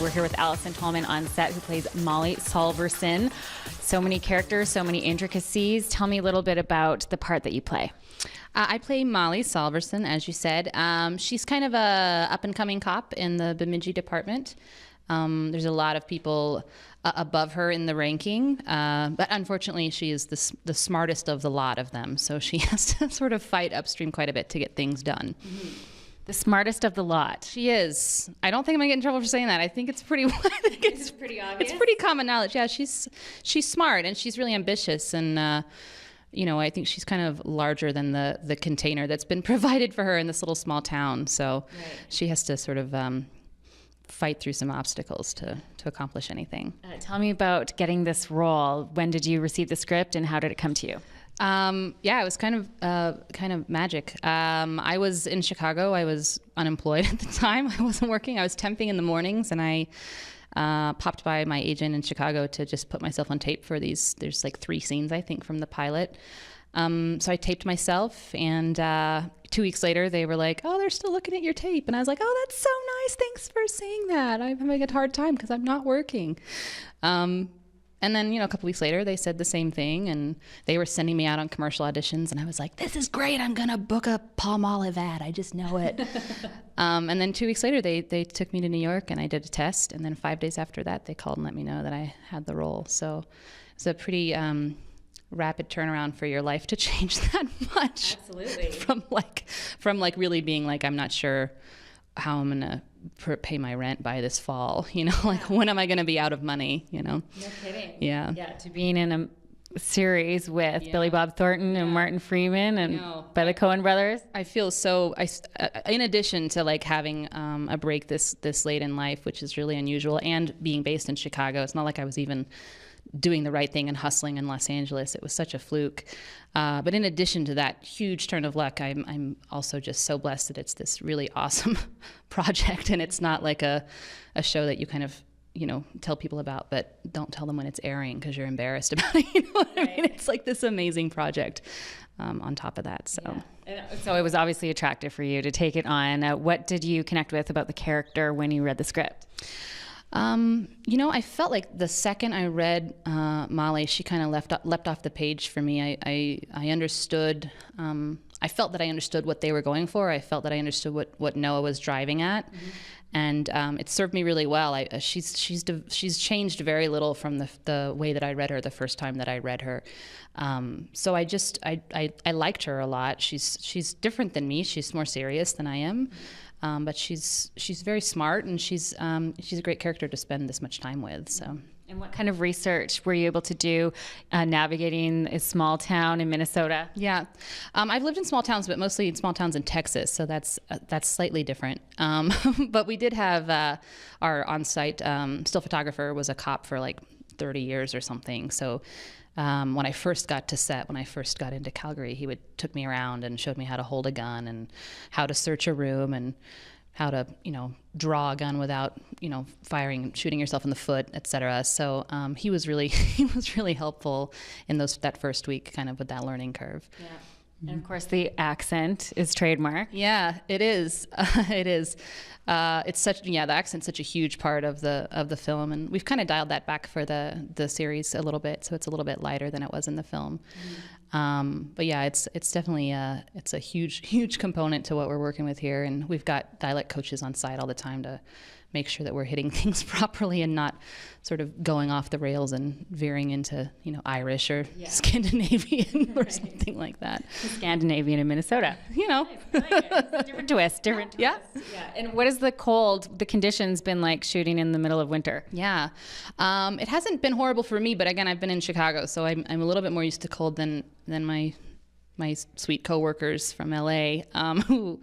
We're here with Allison Tolman on set, who plays Molly Solverson. So many characters, so many intricacies. Tell me a little bit about the part that you play. I play Molly Solverson, as you said. She's kind of a up-and-coming cop in the Bemidji department. There's a lot of people above her in the ranking, but unfortunately she is the smartest of the lot of them, so she has to sort of fight upstream quite a bit to get things done. Mm-hmm. The smartest of the lot. She is. I don't think I'm gonna get in trouble for saying that. I think it's pretty. It's pretty obvious. It's pretty common knowledge. Yeah, she's smart and she's really ambitious, and you know, I think she's kind of larger than the container that's been provided for her in this little small town. So she has to sort of fight through some obstacles to accomplish anything. Tell me about getting this role. When did you receive the script, and how did it come to you? Yeah, it was kind of magic. I was in Chicago. I was unemployed at the time. I wasn't working. I was temping in the mornings, and I popped by my agent in Chicago to just put myself on tape for these. There's like 3 scenes, I think, from the pilot. So I taped myself, and 2 weeks later, they were like, "Oh, they're still looking at your tape," and I was like, "Oh, that's so nice. Thanks for saying that. I'm having a hard time because I'm not working." And then, you know, a couple weeks later, they said the same thing, and they were sending me out on commercial auditions, and I was like, "This is great. I'm gonna book a Palmolive ad. I just know it." And then 2 weeks later, they took me to New York, and I did a test, and then 5 days after that, they called and let me know that I had the role. So it's a pretty rapid turnaround for your life to change that much. Absolutely. From really being like, I'm not sure how I'm gonna pay my rent by this fall, you know, like when am I gonna be out of money, you know? No kidding. Yeah. Yeah, to being in a series with Billy Bob Thornton and Martin Freeman and by the Coen brothers. I feel so, in addition to like having a break this late in life, which is really unusual, and being based in Chicago, it's not like I was even doing the right thing and hustling in Los Angeles. It was such a fluke. But in addition to that huge turn of luck, I'm also just so blessed that it's this really awesome project, and it's not like a show that you kind of, you know, tell people about, but don't tell them when it's airing because you're embarrassed about it. You know what I mean? It's like this amazing project on top of that. So. Yeah. So it was obviously attractive for you to take it on. What did you connect with about the character when you read the script? You know, I felt like the second I read Molly, she kind of leapt off the page for me. I understood. I felt that I understood what they were going for. I felt that I understood what Noah was driving at, and it served me really well. She's changed very little from the way that I read her the first time that I read her. So I liked her a lot. She's different than me. She's more serious than I am. But she's very smart, and she's a great character to spend this much time with. So. And what kind of research were you able to do navigating a small town in Minnesota? Yeah, I've lived in small towns, but mostly in small towns in Texas, so that's slightly different. But we did have our on-site still photographer was a cop for like 30 years or something. So. When I first got to set, when I first got into Calgary, he took me around and showed me how to hold a gun and how to search a room and how to, you know, draw a gun without, you know, shooting yourself in the foot, etc. So he was really helpful in that first week, kind of with that learning curve. Yeah. And of course, the accent is trademark. Yeah, it is. It is. It's the accent's such a huge part of the film, and we've kind of dialed that back for the series a little bit, so it's a little bit lighter than it was in the film. But yeah, it's definitely it's a huge component to what we're working with here, and we've got dialect coaches on site all the time to make sure that we're hitting things properly and not sort of going off the rails and veering into, you know, Irish or Scandinavian or something like that. Scandinavian in Minnesota, you know. Nice. Different twist. Yeah. And what has the conditions been like shooting in the middle of winter? Yeah. It hasn't been horrible for me, but again, I've been in Chicago, so I'm a little bit more used to cold than my sweet coworkers from LA, who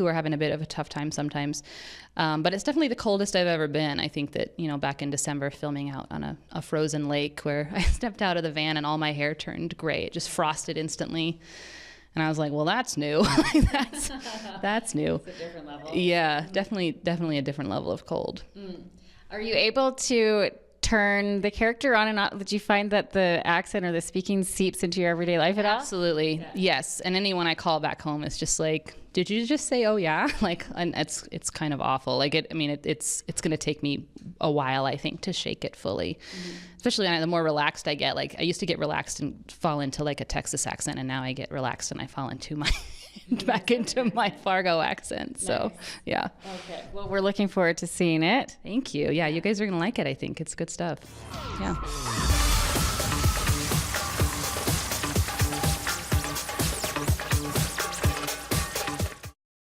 are having a bit of a tough time sometimes. But it's definitely the coldest I've ever been. I think that, you know, back in December filming out on a frozen lake where I stepped out of the van and all my hair turned gray. It just frosted instantly. And I was like, well, that's new. That's new. It's a different level. Yeah, definitely a different level of cold. Are you able to turn the character on and off? Did you find that the accent or the speaking seeps into your everyday life at all? Absolutely. Yes. And anyone I call back home is just like, did you just say, oh yeah? Like, and it's kind of awful. Like it's going to take me a while, I think, to shake it fully. Especially the more relaxed I get. Like I used to get relaxed and fall into like a Texas accent, and now I get relaxed and I fall into my back into my Fargo accent. So yeah. Okay. Well, we're looking forward to seeing it. Thank you. Yeah, you guys are going to like it, I think. It's good stuff. Yeah.